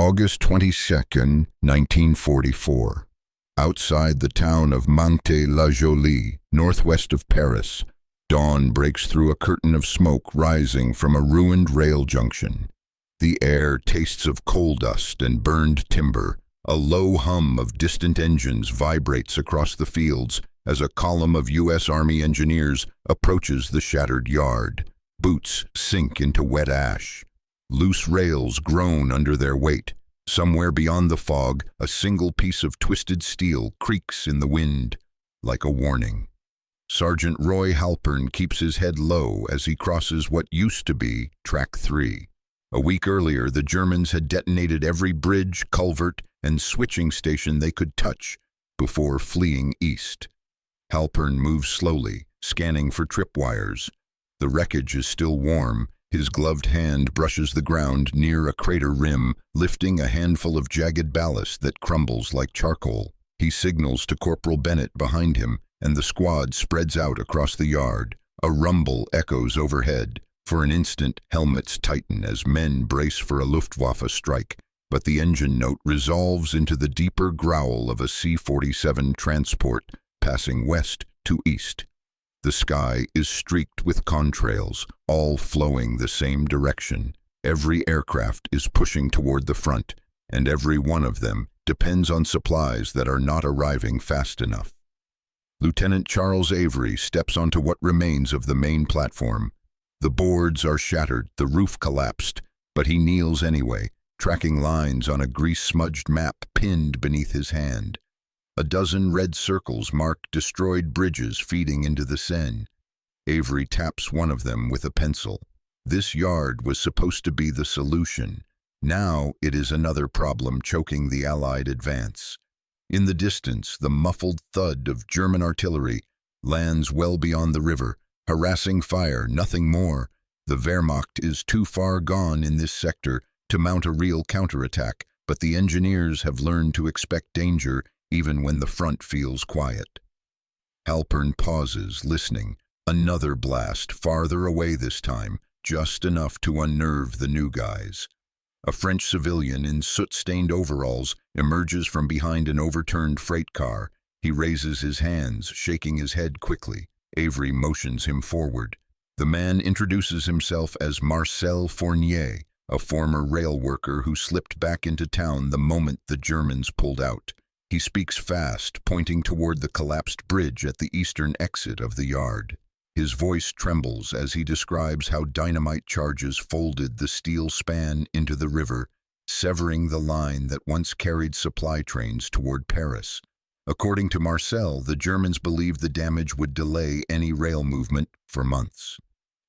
August 22nd, 1944. Outside the town of Mantes-la-Jolie, northwest of Paris, dawn breaks through a curtain of smoke rising from a ruined rail junction. The air tastes of coal dust and burned timber. A low hum of distant engines vibrates across the fields as a column of U.S. Army engineers approaches the shattered yard. Boots sink into wet ash. Loose rails groan under their weight. Somewhere beyond the fog, a single piece of twisted steel creaks in the wind, like a warning. Sergeant Roy Halpern keeps his head low as he crosses what used to be Track 3. A week earlier, the Germans had detonated every bridge, culvert, and switching station they could touch before fleeing east. Halpern moves slowly, scanning for tripwires. The wreckage is still warm. His gloved hand brushes the ground near a crater rim, lifting a handful of jagged ballast that crumbles like charcoal. He signals to Corporal Bennett behind him, and the squad spreads out across the yard. A rumble echoes overhead. For an instant, helmets tighten as men brace for a Luftwaffe strike, but the engine note resolves into the deeper growl of a C-47 transport passing west to east. The sky is streaked with contrails, all flowing the same direction. Every aircraft is pushing toward the front, and every one of them depends on supplies that are not arriving fast enough. Lieutenant Charles Avery steps onto what remains of the main platform. The boards are shattered, the roof collapsed, but he kneels anyway, tracking lines on a grease-smudged map pinned beneath his hand. A dozen red circles mark destroyed bridges feeding into the Seine. Avery taps one of them with a pencil. This yard was supposed to be the solution. Now it is another problem choking the Allied advance. In the distance, the muffled thud of German artillery lands well beyond the river, harassing fire, nothing more. The Wehrmacht is too far gone in this sector to mount a real counterattack, but the engineers have learned to expect danger even when the front feels quiet. Halpern pauses, listening. Another blast, farther away this time, just enough to unnerve the new guys. A French civilian in soot-stained overalls emerges from behind an overturned freight car. He raises his hands, shaking his head quickly. Avery motions him forward. The man introduces himself as Marcel Fournier, a former rail worker who slipped back into town the moment the Germans pulled out. He speaks fast, pointing toward the collapsed bridge at the eastern exit of the yard. His voice trembles as he describes how dynamite charges folded the steel span into the river, severing the line that once carried supply trains toward Paris. According to Marcel, the Germans believed the damage would delay any rail movement for months.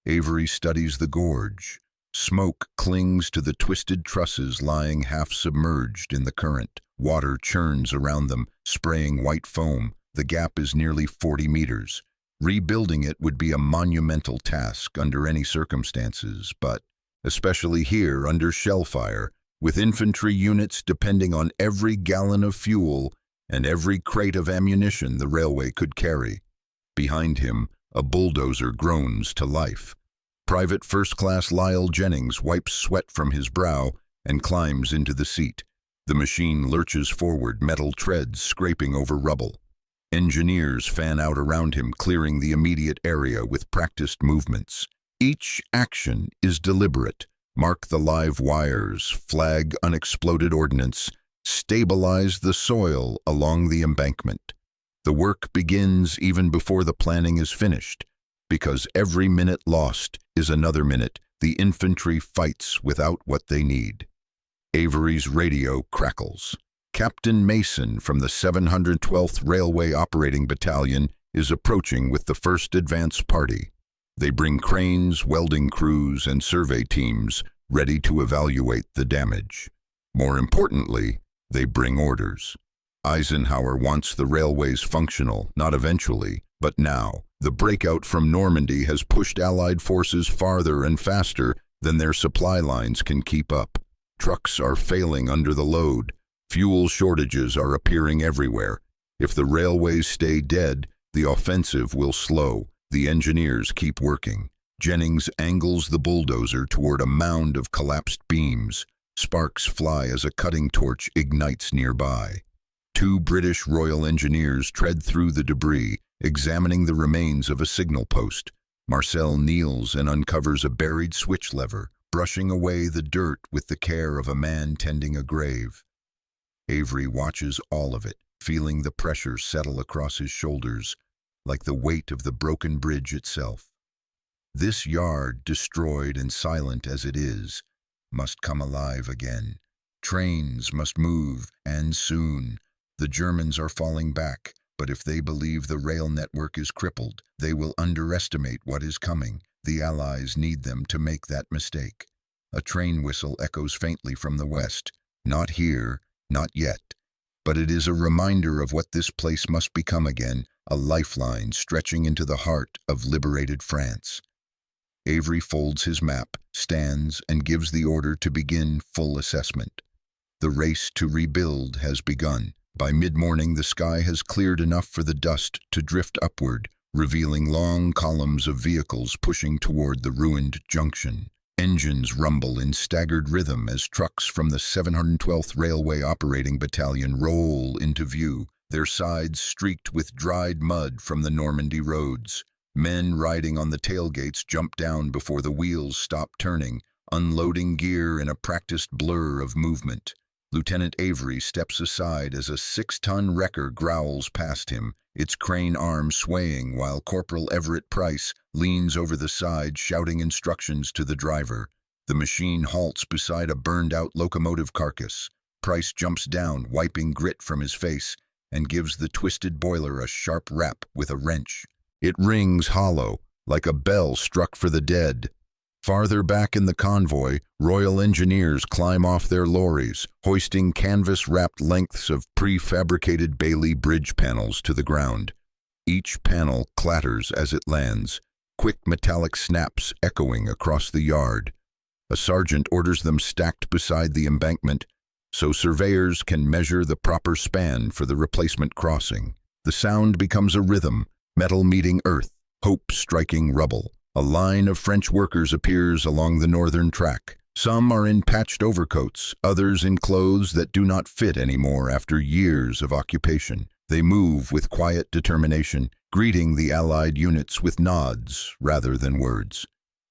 Avery studies the gorge. Smoke clings to the twisted trusses lying half submerged in the current. Water churns around them, spraying white foam. The gap is nearly 40 meters. Rebuilding it would be a monumental task under any circumstances, but especially here under shell fire, with infantry units depending on every gallon of fuel and every crate of ammunition the railway could carry. Behind him, a bulldozer groans to life. Private First Class Lyle Jennings wipes sweat from his brow and climbs into the seat. The machine lurches forward, metal treads scraping over rubble. Engineers fan out around him, clearing the immediate area with practiced movements. Each action is deliberate. Mark the live wires, flag unexploded ordnance, stabilize the soil along the embankment. The work begins even before the planning is finished, because every minute lost is another minute the infantry fights without what they need. Avery's radio crackles. Captain Mason from the 712th Railway Operating Battalion is approaching with the first advance party. They bring cranes, welding crews, and survey teams ready to evaluate the damage. More importantly, they bring orders. Eisenhower wants the railways functional, not eventually, but now. The breakout from Normandy has pushed Allied forces farther and faster than their supply lines can keep up. Trucks are failing under the load. Fuel shortages are appearing everywhere. If the railways stay dead, the offensive will slow. The engineers keep working. Jennings angles the bulldozer toward a mound of collapsed beams. Sparks fly as a cutting torch ignites nearby. Two British Royal Engineers tread through the debris, examining the remains of a signal post. Marcel kneels and uncovers a buried switch lever, brushing away the dirt with the care of a man tending a grave. Avery watches all of it, feeling the pressure settle across his shoulders, like the weight of the broken bridge itself. This yard, destroyed and silent as it is, must come alive again. Trains must move, and soon. The Germans are falling back, but if they believe the rail network is crippled, they will underestimate what is coming. The Allies need them to make that mistake. A train whistle echoes faintly from the west. Not here, not yet. But it is a reminder of what this place must become again, a lifeline stretching into the heart of liberated France. Avery folds his map, stands, and gives the order to begin full assessment. The race to rebuild has begun. By mid-morning, the sky has cleared enough for the dust to drift upward, revealing long columns of vehicles pushing toward the ruined junction. Engines rumble in staggered rhythm as trucks from the 712th Railway Operating Battalion roll into view, their sides streaked with dried mud from the Normandy roads. Men riding on the tailgates jump down before the wheels stop turning, unloading gear in a practiced blur of movement. Lieutenant Avery steps aside as a 6-ton wrecker growls past him, its crane arm swaying while Corporal Everett Price leans over the side shouting instructions to the driver. The machine halts beside a burned-out locomotive carcass. Price jumps down, wiping grit from his face, and gives the twisted boiler a sharp rap with a wrench. It rings hollow, like a bell struck for the dead. Farther back in the convoy, Royal Engineers climb off their lorries, hoisting canvas-wrapped lengths of prefabricated Bailey bridge panels to the ground. Each panel clatters as it lands, quick metallic snaps echoing across the yard. A sergeant orders them stacked beside the embankment, so surveyors can measure the proper span for the replacement crossing. The sound becomes a rhythm, metal meeting earth, hope striking rubble. A line of French workers appears along the northern track. Some are in patched overcoats, others in clothes that do not fit anymore after years of occupation. They move with quiet determination, greeting the Allied units with nods rather than words.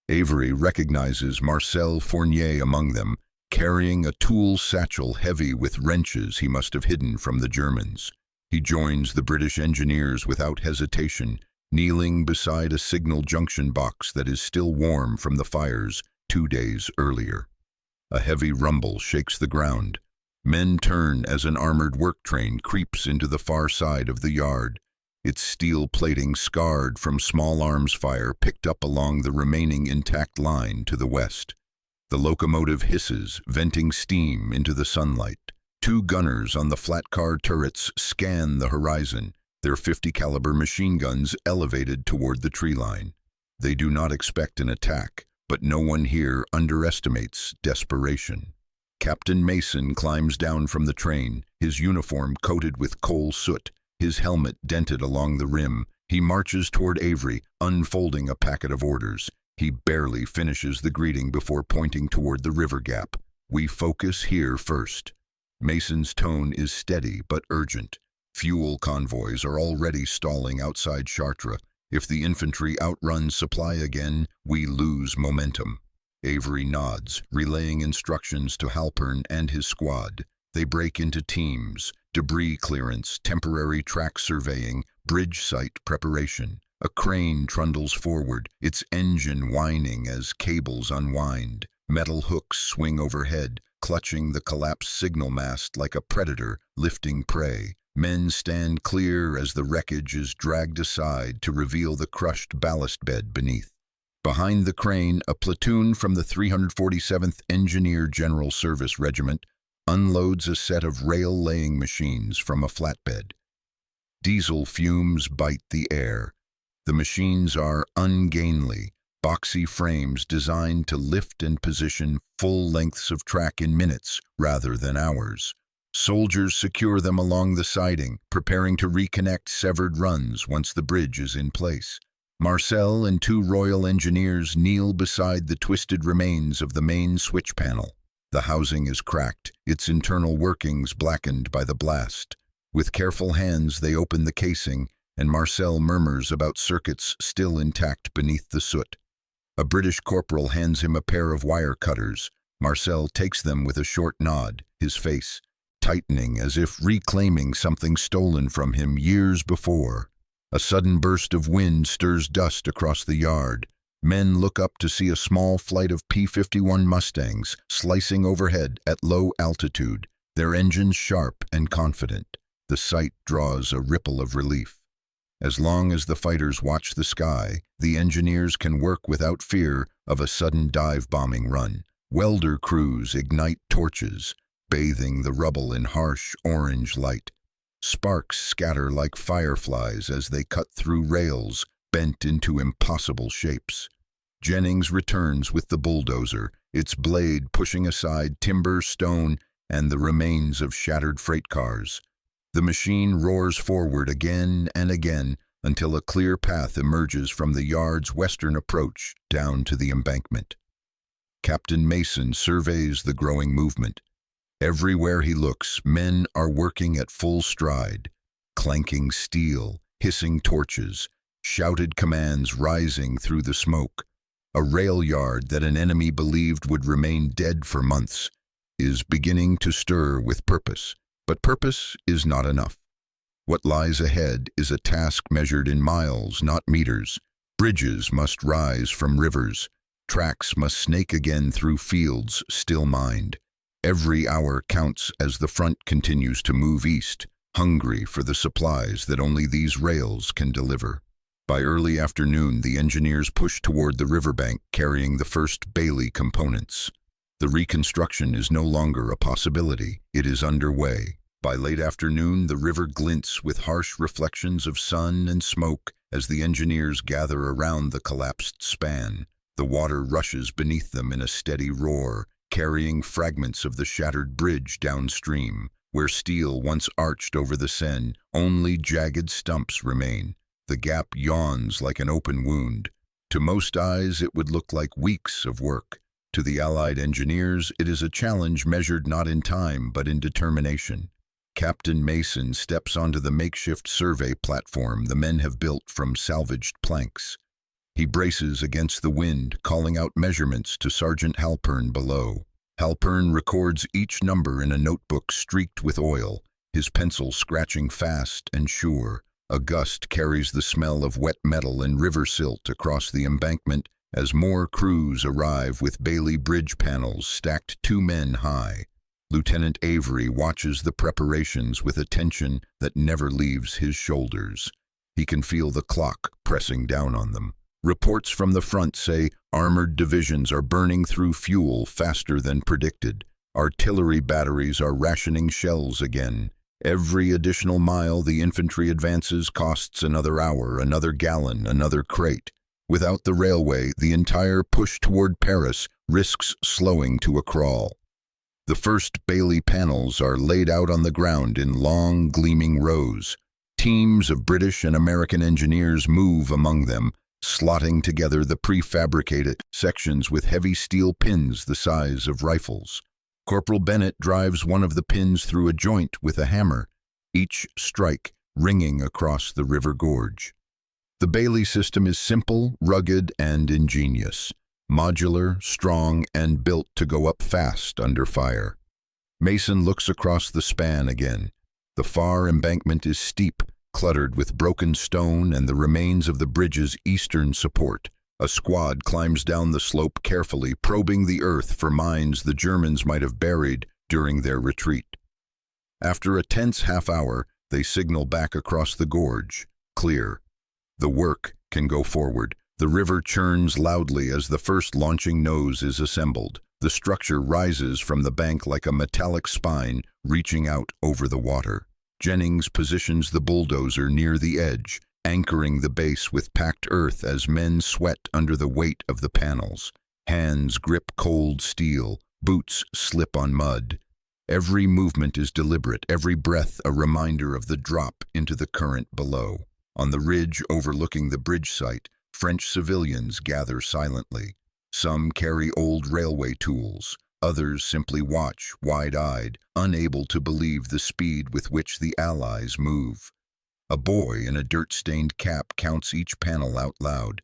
Avery recognizes Marcel Fournier among them, carrying a tool satchel heavy with wrenches he must have hidden from the Germans. He joins the British engineers without hesitation, kneeling beside a signal junction box that is still warm from the fires 2 days earlier. A heavy rumble shakes the ground. Men turn as an armored work train creeps into the far side of the yard, its steel plating scarred from small arms fire picked up along the remaining intact line to the west. The locomotive hisses, venting steam into the sunlight. 2 gunners on the flat car turrets scan the horizon, their .50 caliber machine guns elevated toward the tree line. They do not expect an attack, but no one here underestimates desperation. Captain Mason climbs down from the train, his uniform coated with coal soot, his helmet dented along the rim. He marches toward Avery, unfolding a packet of orders. He barely finishes the greeting before pointing toward the river gap. "We focus here first." Mason's tone is steady but urgent. Fuel convoys are already stalling outside Chartres. If the infantry outruns supply again, we lose momentum. Avery nods, relaying instructions to Halpern and his squad. They break into teams, debris clearance, temporary track surveying, bridge site preparation. A crane trundles forward, its engine whining as cables unwind. Metal hooks swing overhead, clutching the collapsed signal mast like a predator lifting prey. Men stand clear as the wreckage is dragged aside to reveal the crushed ballast bed beneath. Behind the crane, a platoon from the 347th Engineer General Service Regiment unloads a set of rail-laying machines from a flatbed. Diesel fumes bite the air. The machines are ungainly, boxy frames designed to lift and position full lengths of track in minutes rather than hours. Soldiers secure them along the siding, preparing to reconnect severed runs once the bridge is in place. Marcel and 2 Royal Engineers kneel beside the twisted remains of the main switch panel. The housing is cracked, its internal workings blackened by the blast. With careful hands they open the casing, and Marcel murmurs about circuits still intact beneath the soot. A British corporal hands him a pair of wire cutters. Marcel takes them with a short nod, his face tightening as if reclaiming something stolen from him years before. A sudden burst of wind stirs dust across the yard. Men look up to see a small flight of P-51 Mustangs slicing overhead at low altitude, their engines sharp and confident. The sight draws a ripple of relief. As long as the fighters watch the sky, the engineers can work without fear of a sudden dive-bombing run. Welder crews ignite torches, bathing the rubble in harsh orange light. Sparks scatter like fireflies as they cut through rails bent into impossible shapes. Jennings returns with the bulldozer, its blade pushing aside timber, stone, and the remains of shattered freight cars. The machine roars forward again and again until a clear path emerges from the yard's western approach down to the embankment. Captain Mason surveys the growing movement. Everywhere he looks, men are working at full stride, clanking steel, hissing torches, shouted commands rising through the smoke. A rail yard that an enemy believed would remain dead for months is beginning to stir with purpose. But purpose is not enough. What lies ahead is a task measured in miles, not meters. Bridges must rise from rivers. Tracks must snake again through fields still mined. Every hour counts as the front continues to move east, hungry for the supplies that only these rails can deliver. By early afternoon, the engineers push toward the riverbank carrying the first Bailey components. The reconstruction is no longer a possibility, it is underway. By late afternoon, the river glints with harsh reflections of sun and smoke as the engineers gather around the collapsed span. The water rushes beneath them in a steady roar, carrying fragments of the shattered bridge downstream. Where steel once arched over the Seine, only jagged stumps remain. The gap yawns like an open wound. To most eyes, it would look like weeks of work. To the Allied engineers, it is a challenge measured not in time, but in determination. Captain Mason steps onto the makeshift survey platform the men have built from salvaged planks. He braces against the wind, calling out measurements to Sergeant Halpern below. Halpern records each number in a notebook streaked with oil, his pencil scratching fast and sure. A gust carries the smell of wet metal and river silt across the embankment as more crews arrive with Bailey bridge panels stacked 2 men high. Lieutenant Avery watches the preparations with attention that never leaves his shoulders. He can feel the clock pressing down on them. Reports from the front say armored divisions are burning through fuel faster than predicted. Artillery batteries are rationing shells again. Every additional mile the infantry advances costs another hour, another gallon, another crate. Without the railway, the entire push toward Paris risks slowing to a crawl. The first Bailey panels are laid out on the ground in long, gleaming rows. Teams of British and American engineers move among them, slotting together the prefabricated sections with heavy steel pins the size of rifles. Corporal Bennett drives one of the pins through a joint with a hammer, each strike ringing across the river gorge. The Bailey system is simple, rugged, and ingenious. Modular, strong, and built to go up fast under fire. Mason looks across the span again. The far embankment is steep, cluttered with broken stone and the remains of the bridge's eastern support. A squad climbs down the slope carefully, probing the earth for mines the Germans might have buried during their retreat. After a tense half-hour, they signal back across the gorge. Clear. The work can go forward. The river churns loudly as the first launching nose is assembled. The structure rises from the bank like a metallic spine reaching out over the water. Jennings positions the bulldozer near the edge, anchoring the base with packed earth as men sweat under the weight of the panels. Hands grip cold steel, boots slip on mud. Every movement is deliberate, every breath a reminder of the drop into the current below. On the ridge overlooking the bridge site, French civilians gather silently. Some carry old railway tools, Others simply watch, wide-eyed, unable to believe the speed with which the Allies move. A boy in a dirt-stained cap counts each panel out loud.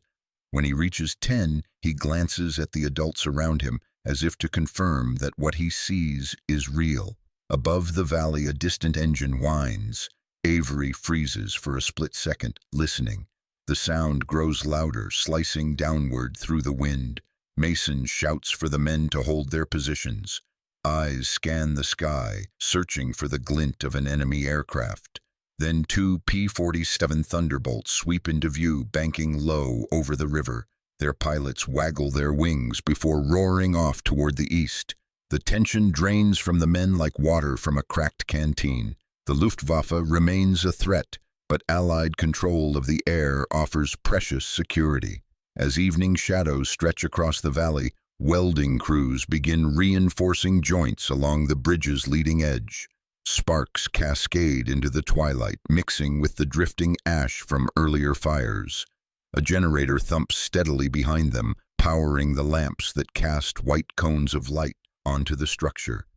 When he reaches 10, he glances at the adults around him as if to confirm that what he sees is real. Above the valley, a distant engine whines. Avery freezes for a split second, listening. The sound grows louder, slicing downward through the wind. Mason shouts for the men to hold their positions. Eyes scan the sky, searching for the glint of an enemy aircraft. Then two P-47 Thunderbolts sweep into view, banking low over the river. Their pilots waggle their wings before roaring off toward the east. The tension drains from the men like water from a cracked canteen. The Luftwaffe remains a threat, but Allied control of the air offers precious security. As evening shadows stretch across the valley, welding crews begin reinforcing joints along the bridge's leading edge. Sparks cascade into the twilight, mixing with the drifting ash from earlier fires. A generator thumps steadily behind them, powering the lamps that cast white cones of light onto the structure.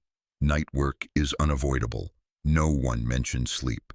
Night work is unavoidable. No one mentions sleep.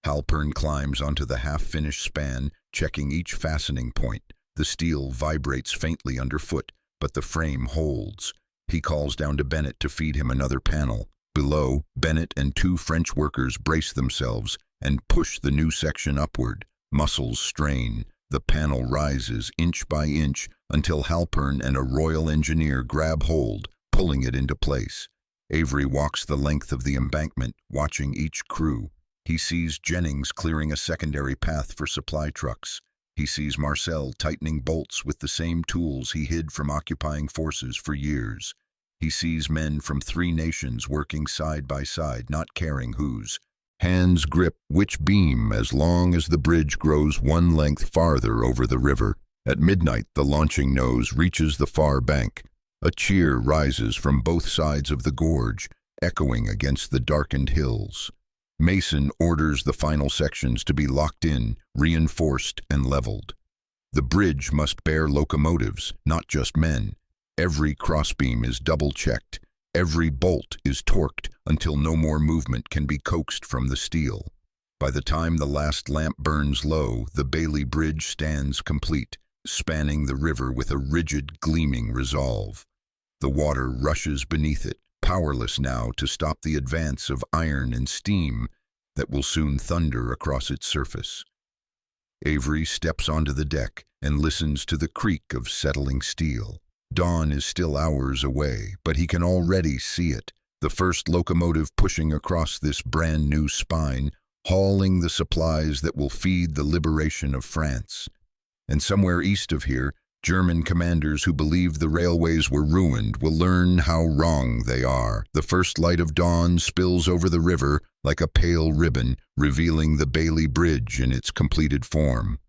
Halpern climbs onto the half-finished span, checking each fastening point. The steel vibrates faintly underfoot, but the frame holds. He calls down to Bennett to feed him another panel. Below, Bennett and two French workers brace themselves and push the new section upward. Muscles strain. The panel rises inch by inch until Halpern and a Royal Engineer grab hold, pulling it into place. Avery walks the length of the embankment, watching each crew. He sees Jennings clearing a secondary path for supply trucks. He sees Marcel tightening bolts with the same tools he hid from occupying forces for years. He sees men from 3 nations working side by side, not caring whose. Hands grip which beam as long as the bridge grows one length farther over the river. At midnight, the launching nose reaches the far bank. A cheer rises from both sides of the gorge, echoing against the darkened hills. Mason orders the final sections to be locked in, reinforced, and leveled. The bridge must bear locomotives, not just men. Every crossbeam is double-checked. Every bolt is torqued until no more movement can be coaxed from the steel. By the time the last lamp burns low, the Bailey Bridge stands complete, spanning the river with a rigid, gleaming resolve. The water rushes beneath it, powerless now to stop the advance of iron and steam that will soon thunder across its surface. Avery steps onto the deck and listens to the creak of settling steel. Dawn is still hours away, but he can already see it, the first locomotive pushing across this brand new spine, hauling the supplies that will feed the liberation of France. And somewhere east of here, German commanders who believed the railways were ruined will learn how wrong they are. The first light of dawn spills over the river like a pale ribbon, revealing the Bailey Bridge in its completed form.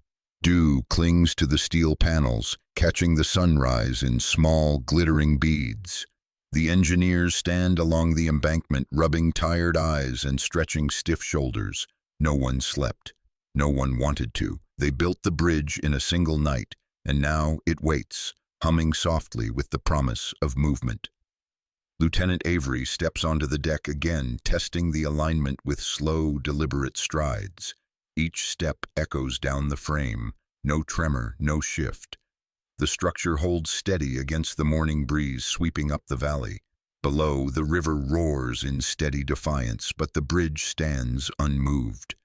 Dew clings to the steel panels, catching the sunrise in small, glittering beads. The engineers stand along the embankment, rubbing tired eyes and stretching stiff shoulders. No one slept. No one wanted to. They built the bridge in a single night, and now it waits, humming softly with the promise of movement. Lieutenant Avery steps onto the deck again, testing the alignment with slow, deliberate strides. Each step echoes down the frame. No tremor, no shift. The structure holds steady against the morning breeze sweeping up the valley. Below, the river roars in steady defiance, but the bridge stands unmoved.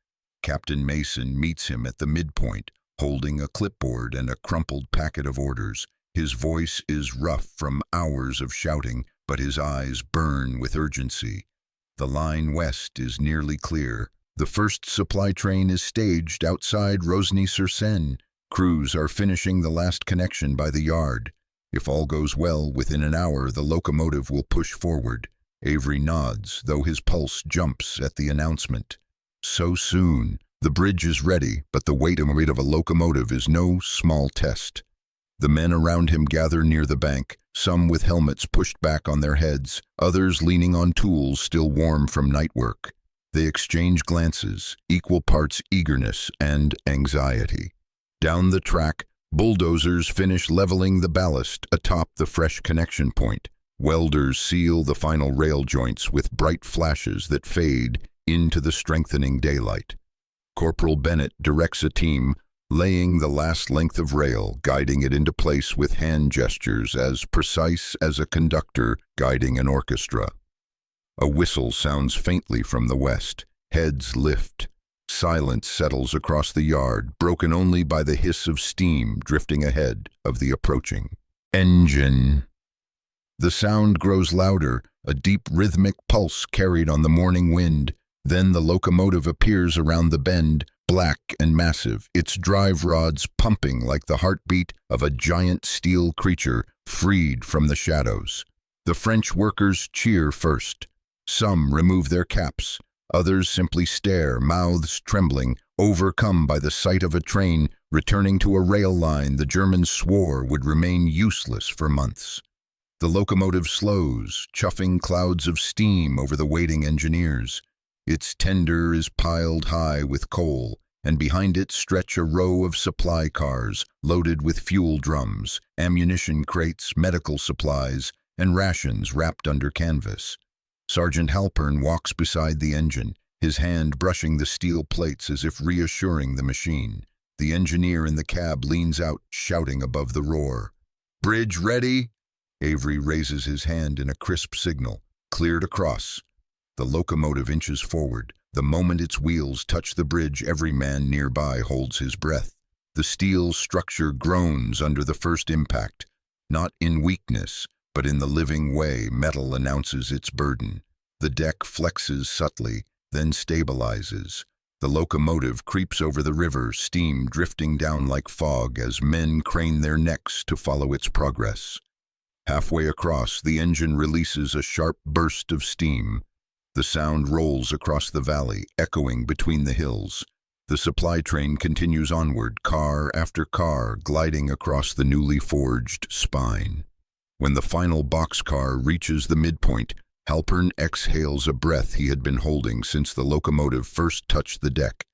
Captain Mason meets him at the midpoint, holding a clipboard and a crumpled packet of orders. His voice is rough from hours of shouting, but his eyes burn with urgency. The line west is nearly clear. The first supply train is staged outside Rosny-sur-Seine. Crews are finishing the last connection by the yard. If all goes well, within an hour the locomotive will push forward. Avery nods, though his pulse jumps at the announcement. So soon. The bridge is ready, but the weight of a locomotive is no small test. The men around him gather near the bank, some with helmets pushed back on their heads, others leaning on tools still warm from night work. They exchange glances, equal parts eagerness and anxiety. Down the track, bulldozers finish leveling the ballast atop the fresh connection point. Welders seal the final rail joints with bright flashes that fade into the strengthening daylight. Corporal Bennett directs a team, laying the last length of rail, guiding it into place with hand gestures as precise as a conductor guiding an orchestra. A whistle sounds faintly from the west. Heads lift. Silence settles across the yard, broken only by the hiss of steam drifting ahead of the approaching engine. The sound grows louder, a deep rhythmic pulse carried on the morning wind. Then the locomotive appears around the bend, black and massive, its drive rods pumping like the heartbeat of a giant steel creature freed from the shadows. The French workers cheer first. Some remove their caps. Others simply stare, mouths trembling, overcome by the sight of a train returning to a rail line the Germans swore would remain useless for months. The locomotive slows, chuffing clouds of steam over the waiting engineers. Its tender is piled high with coal, and behind it stretch a row of supply cars loaded with fuel drums, ammunition crates, medical supplies, and rations wrapped under canvas. Sergeant Halpern walks beside the engine, his hand brushing the steel plates as if reassuring the machine. The engineer in the cab leans out, shouting above the roar. "Bridge ready?" Avery raises his hand in a crisp signal. "Cleared across." The locomotive inches forward. The moment its wheels touch the bridge, every man nearby holds his breath. The steel structure groans under the first impact, not in weakness, but in the living way metal announces its burden. The deck flexes subtly, then stabilizes. The locomotive creeps over the river, steam drifting down like fog as men crane their necks to follow its progress. Halfway across, the engine releases a sharp burst of steam. The sound rolls across the valley, echoing between the hills. The supply train continues onward, car after car, gliding across the newly forged spine. When the final boxcar reaches the midpoint, Halpern exhales a breath he had been holding since the locomotive first touched the deck.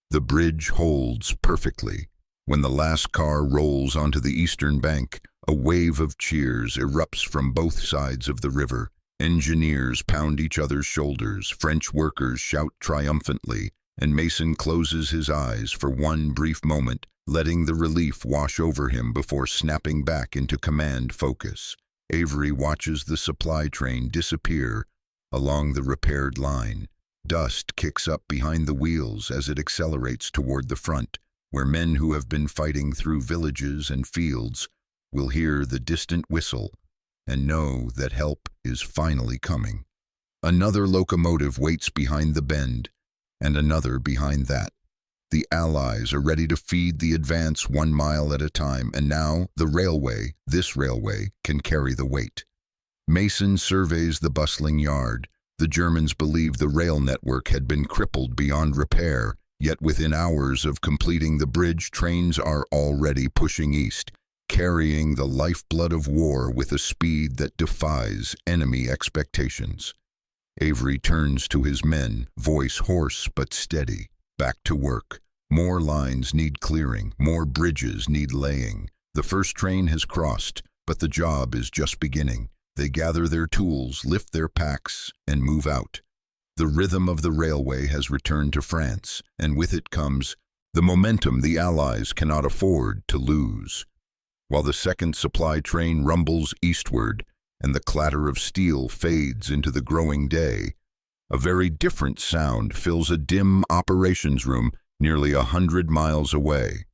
The bridge holds perfectly. When the last car rolls onto the eastern bank, a wave of cheers erupts from both sides of the river. Engineers pound each other's shoulders, French workers shout triumphantly, and Mason closes his eyes for one brief moment, letting the relief wash over him before snapping back into command focus. Avery watches the supply train disappear along the repaired line. Dust kicks up behind the wheels as it accelerates toward the front, where men who have been fighting through villages and fields will hear the distant whistle and know that help is finally coming. Another locomotive waits behind the bend, and another behind that. The Allies are ready to feed the advance 1 mile at a time, and now this railway, can carry the weight. Mason surveys the bustling yard. The Germans believe the rail network had been crippled beyond repair, yet within hours of completing the bridge, trains are already pushing east, carrying the lifeblood of war with a speed that defies enemy expectations. Avery turns to his men, voice hoarse but steady. Back to work. More lines need clearing, more bridges need laying. The first train has crossed, but the job is just beginning. They gather their tools, lift their packs, and move out. The rhythm of the railway has returned to France, and with it comes the momentum the Allies cannot afford to lose. While the second supply train rumbles eastward, and the clatter of steel fades into the growing day, a very different sound fills a dim operations room nearly 100 miles away.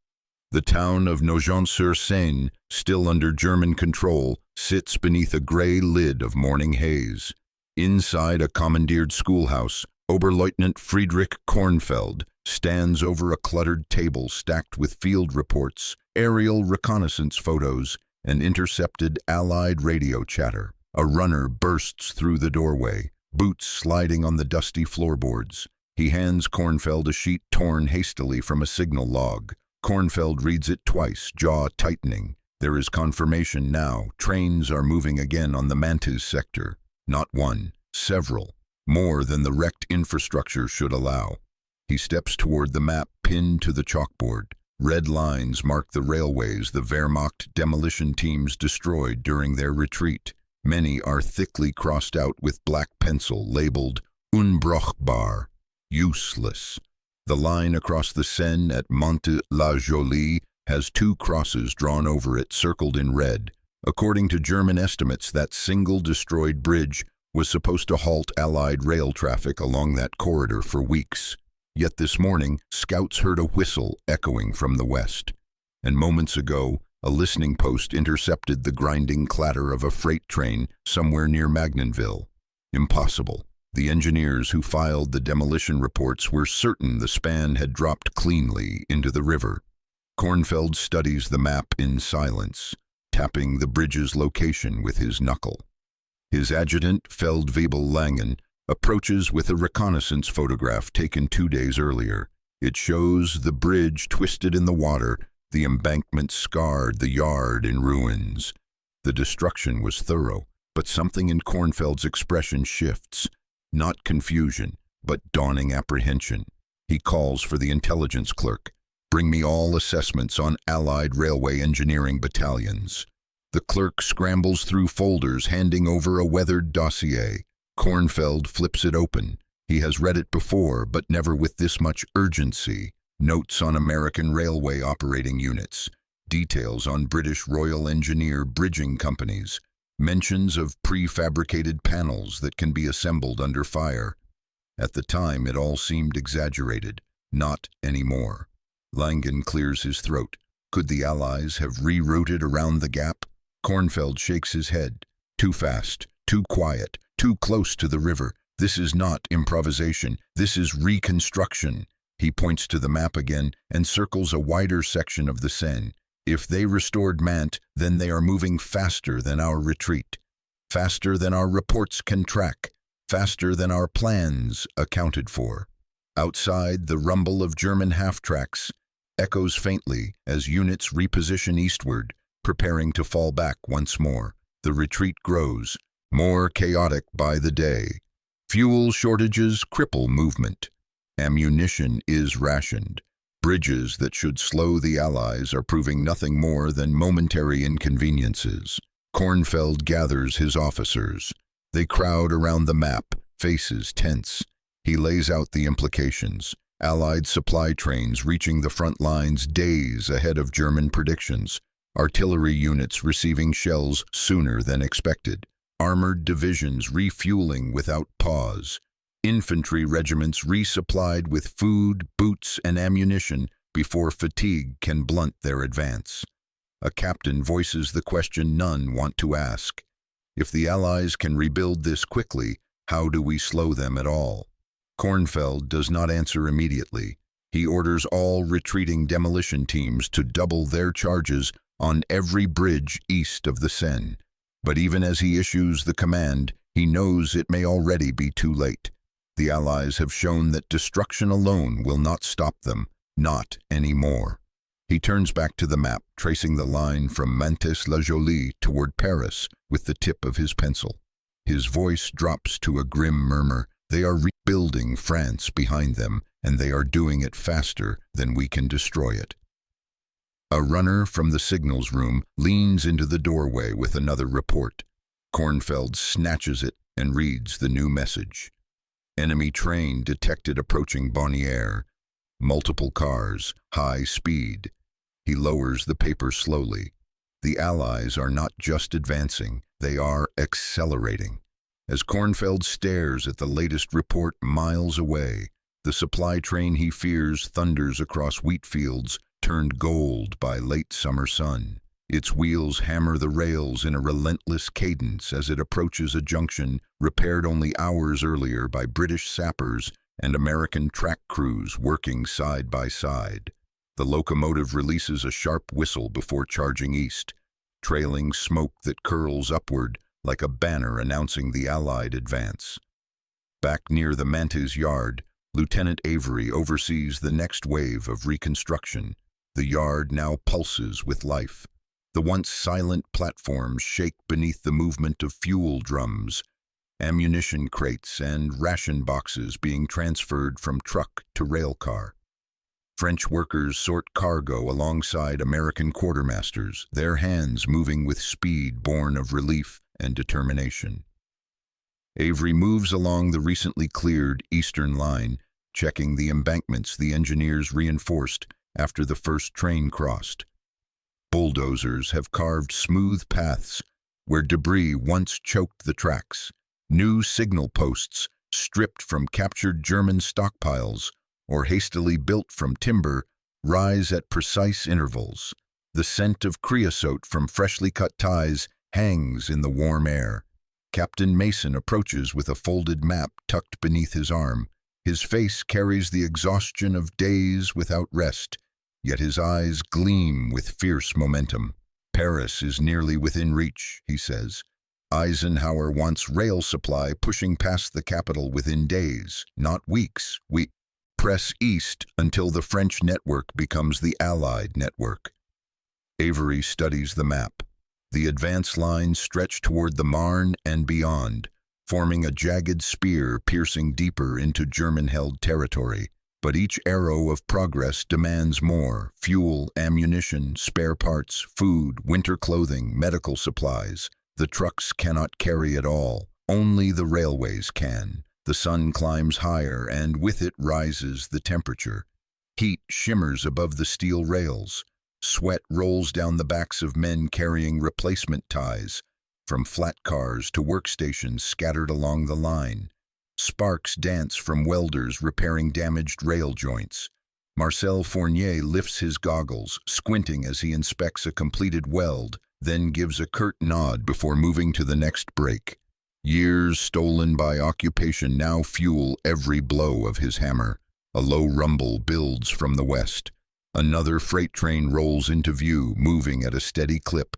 The town of Nogent-sur-Seine, still under German control, sits beneath a gray lid of morning haze. Inside a commandeered schoolhouse, Oberleutnant Friedrich Kornfeld stands over a cluttered table stacked with field reports, aerial reconnaissance photos, and intercepted Allied radio chatter. A runner bursts through the doorway, boots sliding on the dusty floorboards. He hands Kornfeld a sheet torn hastily from a signal log. Kornfeld reads it twice, jaw tightening. There is confirmation now. Trains are moving again on the Mantes sector. Not one, several. More than the wrecked infrastructure should allow. He steps toward the map pinned to the chalkboard. Red lines mark the railways the Wehrmacht demolition teams destroyed during their retreat. Many are thickly crossed out with black pencil labeled unbrauchbar, useless. The line across the Seine at Mantes-la-Jolie has 2 crosses drawn over it circled in red. According to German estimates, that single destroyed bridge was supposed to halt Allied rail traffic along that corridor for weeks. Yet this morning, scouts heard a whistle echoing from the west. And moments ago, a listening post intercepted the grinding clatter of a freight train somewhere near Magnanville. Impossible. The engineers who filed the demolition reports were certain the span had dropped cleanly into the river. Kornfeld studies the map in silence, tapping the bridge's location with his knuckle. His adjutant, Feldwebel Langen, approaches with a reconnaissance photograph taken 2 days earlier. It shows the bridge twisted in the water, the embankment scarred, the yard in ruins. The destruction was thorough, but something in Kornfeld's expression shifts. Not confusion, but dawning apprehension. He calls for the intelligence clerk. "Bring me all assessments on Allied railway engineering battalions." The clerk scrambles through folders, handing over a weathered dossier. Kornfeld flips it open. He has read it before, but never with this much urgency. Notes on American railway operating units, details on British Royal Engineer bridging companies, mentions of prefabricated panels that can be assembled under fire. At the time, it all seemed exaggerated. Not anymore. Langen clears his throat. Could the Allies have rerouted around the gap? Kornfeld shakes his head. Too fast, too quiet, too close to the river. This is not improvisation. This is reconstruction. He points to the map again and circles a wider section of the Seine. If they restored Mantes, then they are moving faster than our retreat, faster than our reports can track, faster than our plans accounted for. Outside, the rumble of German half-tracks echoes faintly as units reposition eastward, preparing to fall back once more. The retreat grows, more chaotic by the day. Fuel shortages cripple movement. Ammunition is rationed. Bridges that should slow the Allies are proving nothing more than momentary inconveniences. Kornfeld gathers his officers. They crowd around the map, faces tense. He lays out the implications. Allied supply trains reaching the front lines days ahead of German predictions. Artillery units receiving shells sooner than expected. Armored divisions refueling without pause. Infantry regiments resupplied with food, boots, and ammunition before fatigue can blunt their advance. A captain voices the question none want to ask. If the Allies can rebuild this quickly, how do we slow them at all? Kornfeld does not answer immediately. He orders all retreating demolition teams to double their charges on every bridge east of the Seine. But even as he issues the command, he knows it may already be too late. The Allies have shown that destruction alone will not stop them, not anymore. He turns back to the map, tracing the line from Mantes-la-Jolie toward Paris with the tip of his pencil. His voice drops to a grim murmur. They are rebuilding France behind them, and they are doing it faster than we can destroy it. A runner from the signals room leans into the doorway with another report. Kornfeld snatches it and reads the new message. Enemy train detected approaching Bonnières. Multiple cars, high speed. He lowers the paper slowly. The Allies are not just advancing, they are accelerating. As Kornfeld stares at the latest report miles away, the supply train he fears thunders across wheat fields turned gold by late summer sun. Its wheels hammer the rails in a relentless cadence as it approaches a junction repaired only hours earlier by British sappers and American track crews working side by side. The locomotive releases a sharp whistle before charging east, trailing smoke that curls upward like a banner announcing the Allied advance. Back near the Mantes yard, Lieutenant Avery oversees the next wave of reconstruction. The yard now pulses with life. The once silent platforms shake beneath the movement of fuel drums, ammunition crates and ration boxes being transferred from truck to rail car. French workers sort cargo alongside American quartermasters, their hands moving with speed born of relief and determination. Avery moves along the recently cleared eastern line, checking the embankments the engineers reinforced after the first train crossed. Bulldozers have carved smooth paths where debris once choked the tracks. New signal posts, stripped from captured German stockpiles or hastily built from timber, rise at precise intervals. The scent of creosote from freshly cut ties hangs in the warm air. Captain Mason approaches with a folded map tucked beneath his arm. His face carries the exhaustion of days without rest, yet his eyes gleam with fierce momentum. Paris is nearly within reach, he says. Eisenhower wants rail supply pushing past the capital within days, not weeks. We press east until the French network becomes the Allied network. Avery studies the map. The advance lines stretch toward the Marne and beyond, forming a jagged spear piercing deeper into German-held territory. But each arrow of progress demands more: fuel, ammunition, spare parts, food, winter clothing, medical supplies. The trucks cannot carry it all. Only the railways can. The sun climbs higher, and with it rises the temperature. Heat shimmers above the steel rails. Sweat rolls down the backs of men carrying replacement ties, from flat cars to workstations scattered along the line. Sparks dance from welders repairing damaged rail joints. Marcel Fournier lifts his goggles, squinting as he inspects a completed weld, then gives a curt nod before moving to the next break. Years stolen by occupation now fuel every blow of his hammer. A low rumble builds from the west. Another freight train rolls into view, moving at a steady clip.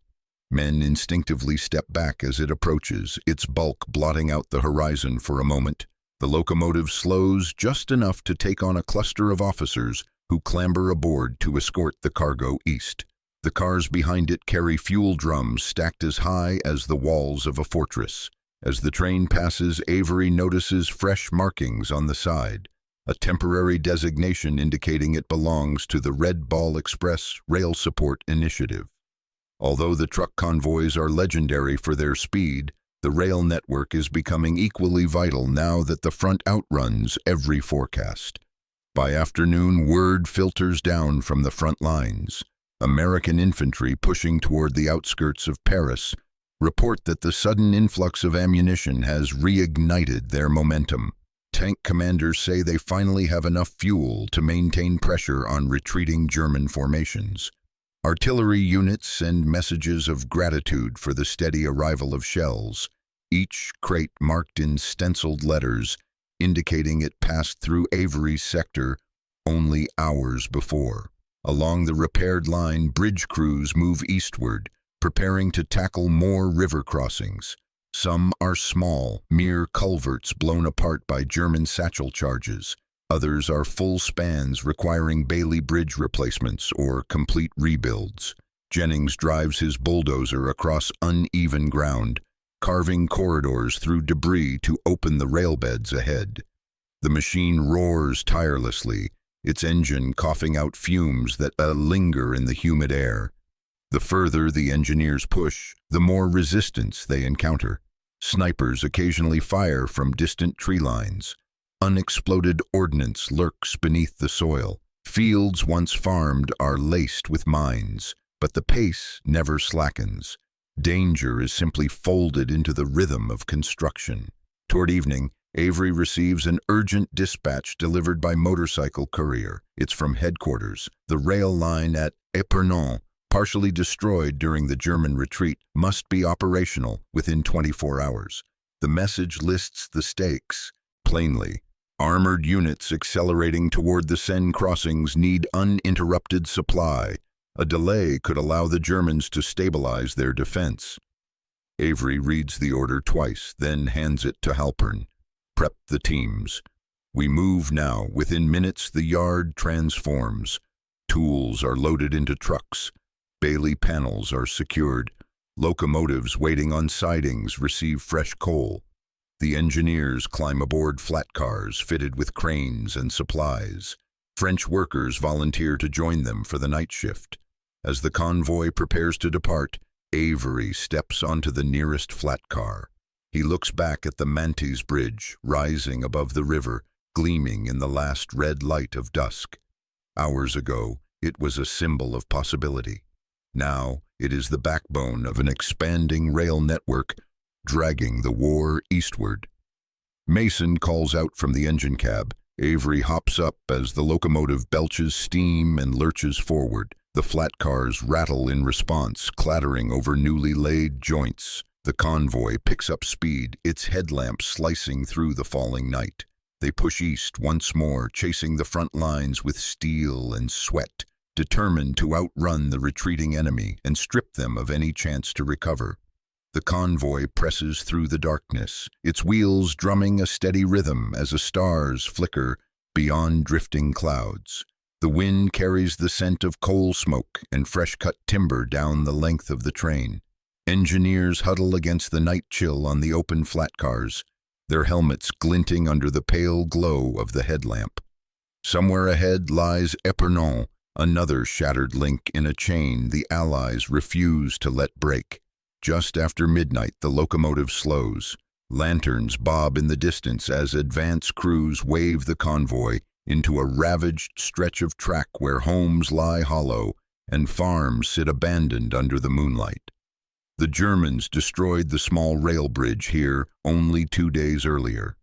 Men instinctively step back as it approaches, its bulk blotting out the horizon for a moment. The locomotive slows just enough to take on a cluster of officers who clamber aboard to escort the cargo east. The cars behind it carry fuel drums stacked as high as the walls of a fortress. As the train passes, Avery notices fresh markings on the side, a temporary designation indicating it belongs to the Red Ball Express Rail Support Initiative. Although the truck convoys are legendary for their speed, the rail network is becoming equally vital now that the front outruns every forecast. By afternoon, word filters down from the front lines. American infantry pushing toward the outskirts of Paris report that the sudden influx of ammunition has reignited their momentum. Tank commanders say they finally have enough fuel to maintain pressure on retreating German formations. Artillery units send messages of gratitude for the steady arrival of shells, each crate marked in stenciled letters, indicating it passed through Avery's sector only hours before. Along the repaired line, bridge crews move eastward, preparing to tackle more river crossings. Some are small, mere culverts blown apart by German satchel charges. Others are full spans requiring Bailey Bridge replacements or complete rebuilds. Jennings drives his bulldozer across uneven ground, carving corridors through debris to open the railbeds ahead. The machine roars tirelessly, its engine coughing out fumes that linger in the humid air. The further the engineers push, the more resistance they encounter. Snipers occasionally fire from distant tree lines. Unexploded ordnance lurks beneath the soil. Fields once farmed are laced with mines, but the pace never slackens. Danger is simply folded into the rhythm of construction. Toward evening, Avery receives an urgent dispatch delivered by motorcycle courier. It's from headquarters. The rail line at Epernay, partially destroyed during the German retreat, must be operational within 24 hours. The message lists the stakes plainly. Armored units accelerating toward the Seine crossings need uninterrupted supply. A delay could allow the Germans to stabilize their defense. Avery reads the order twice, then hands it to Halpern. Prep the teams. We move now. Within minutes, the yard transforms. Tools are loaded into trucks. Bailey panels are secured. Locomotives waiting on sidings receive fresh coal. The engineers climb aboard flat cars fitted with cranes and supplies. French workers volunteer to join them for the night shift. As the convoy prepares to depart, Avery steps onto the nearest flat car. He looks back at the Mantes bridge, rising above the river, gleaming in the last red light of dusk. Hours ago, it was a symbol of possibility. Now, it is the backbone of an expanding rail network, dragging the war eastward. Mason calls out from the engine cab. Avery hops up as the locomotive belches steam and lurches forward. The flat cars rattle in response, clattering over newly laid joints. The convoy picks up speed, its headlamps slicing through the falling night. They push east once more, chasing the front lines with steel and sweat, determined to outrun the retreating enemy and strip them of any chance to recover. The convoy presses through the darkness, its wheels drumming a steady rhythm as the stars flicker beyond drifting clouds. The wind carries the scent of coal smoke and fresh-cut timber down the length of the train. Engineers huddle against the night chill on the open flat cars, their helmets glinting under the pale glow of the headlamp. Somewhere ahead lies Epernay, another shattered link in a chain the Allies refuse to let break. Just after midnight, the locomotive slows. Lanterns bob in the distance as advance crews wave the convoy into a ravaged stretch of track where homes lie hollow and farms sit abandoned under the moonlight. The Germans destroyed the small rail bridge here only 2 days earlier.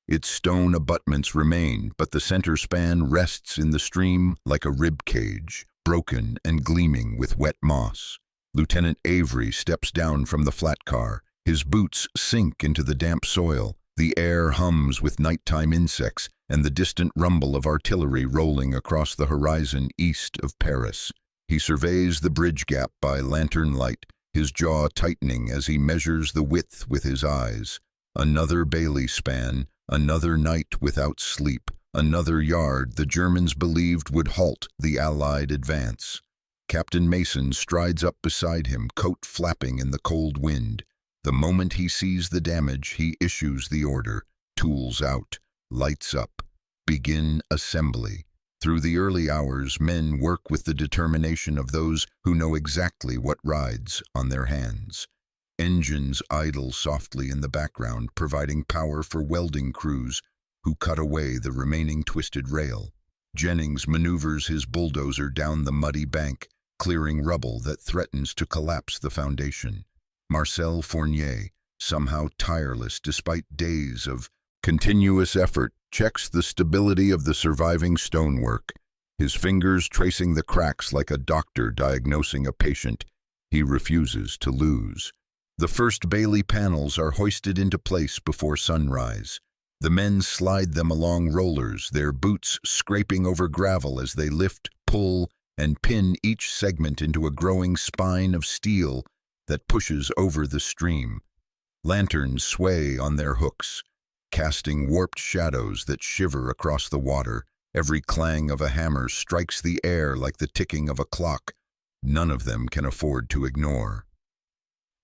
Its stone abutments remain, but the center span rests in the stream like a rib cage, broken and gleaming with wet moss. Lieutenant Avery steps down from the flat car. His boots sink into the damp soil. The air hums with nighttime insects and the distant rumble of artillery rolling across the horizon east of Paris. He surveys the bridge gap by lantern light, his jaw tightening as he measures the width with his eyes. Another Bailey span, another night without sleep, another yard the Germans believed would halt the Allied advance. Captain Mason strides up beside him, coat flapping in the cold wind. The moment he sees the damage, he issues the order. Tools out, lights up, begin assembly. Through the early hours, men work with the determination of those who know exactly what rides on their hands. Engines idle softly in the background, providing power for welding crews who cut away the remaining twisted rail. Jennings maneuvers his bulldozer down the muddy bank, clearing rubble that threatens to collapse the foundation. Marcel Fournier, somehow tireless despite days of continuous effort, checks the stability of the surviving stonework, his fingers tracing the cracks like a doctor diagnosing a patient he refuses to lose. The first Bailey panels are hoisted into place before sunrise. The men slide them along rollers, their boots scraping over gravel as they lift, pull, and pin each segment into a growing spine of steel that pushes over the stream. Lanterns sway on their hooks, casting warped shadows that shiver across the water. Every clang of a hammer strikes the air like the ticking of a clock. None of them can afford to ignore.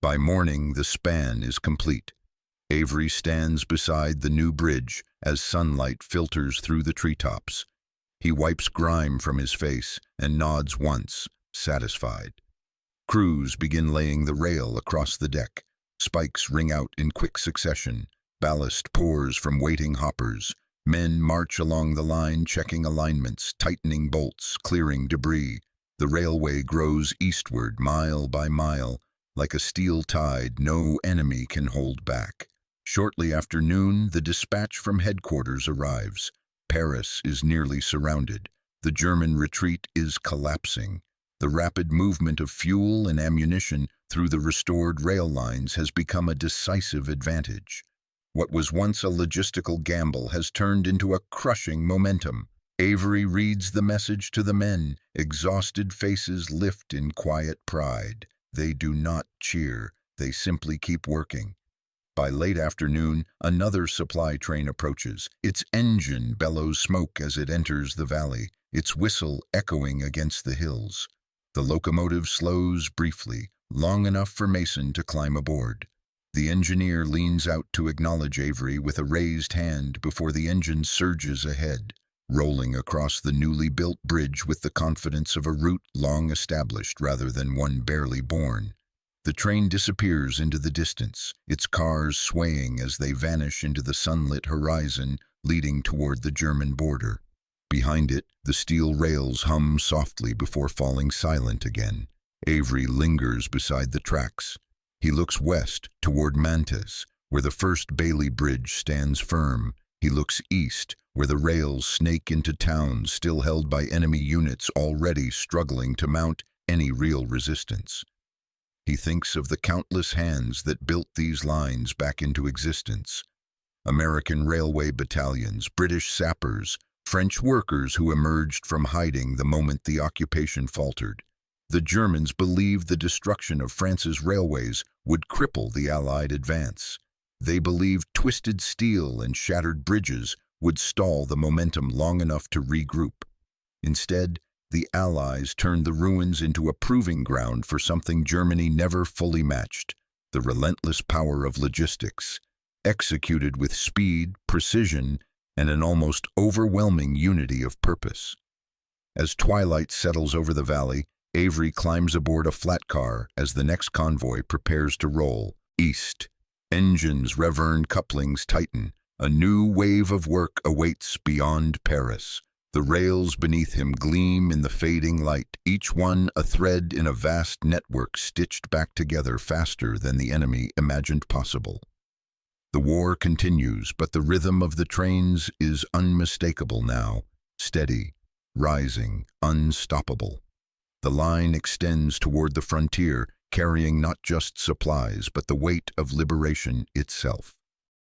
By morning, the span is complete. Avery stands beside the new bridge as sunlight filters through the treetops. He wipes grime from his face and nods once, satisfied. Crews begin laying the rail across the deck. Spikes ring out in quick succession. Ballast pours from waiting hoppers. Men march along the line, checking alignments, tightening bolts, clearing debris. The railway grows eastward, mile by mile. Like a steel tide, no enemy can hold back. Shortly after noon, the dispatch from headquarters arrives. Paris is nearly surrounded. The German retreat is collapsing. The rapid movement of fuel and ammunition through the restored rail lines has become a decisive advantage. What was once a logistical gamble has turned into a crushing momentum. Avery reads the message to the men. Exhausted faces lift in quiet pride. They do not cheer. They simply keep working. By late afternoon, another supply train approaches. Its engine bellows smoke as it enters the valley, its whistle echoing against the hills. The locomotive slows briefly, long enough for Mason to climb aboard. The engineer leans out to acknowledge Avery with a raised hand before the engine surges ahead, rolling across the newly built bridge with the confidence of a route long established rather than one barely born. The train disappears into the distance, its cars swaying as they vanish into the sunlit horizon leading toward the German border. Behind it, the steel rails hum softly before falling silent again. Avery lingers beside the tracks. He looks west, toward Mantes, where the first Bailey Bridge stands firm. He looks east, where the rails snake into towns still held by enemy units already struggling to mount any real resistance. He thinks of the countless hands that built these lines back into existence. American railway battalions, British sappers, French workers who emerged from hiding the moment the occupation faltered. The Germans believed the destruction of France's railways would cripple the Allied advance. They believed twisted steel and shattered bridges would stall the momentum long enough to regroup. Instead, the Allies turned the ruins into a proving ground for something Germany never fully matched: the relentless power of logistics, executed with speed, precision, and an almost overwhelming unity of purpose. As twilight settles over the valley, Avery climbs aboard a flat car as the next convoy prepares to roll east. Engines rev, couplings tighten. A new wave of work awaits beyond Paris. The rails beneath him gleam in the fading light, each one a thread in a vast network stitched back together faster than the enemy imagined possible. The war continues, but the rhythm of the trains is unmistakable now, steady, rising, unstoppable. The line extends toward the frontier, carrying not just supplies, but the weight of liberation itself.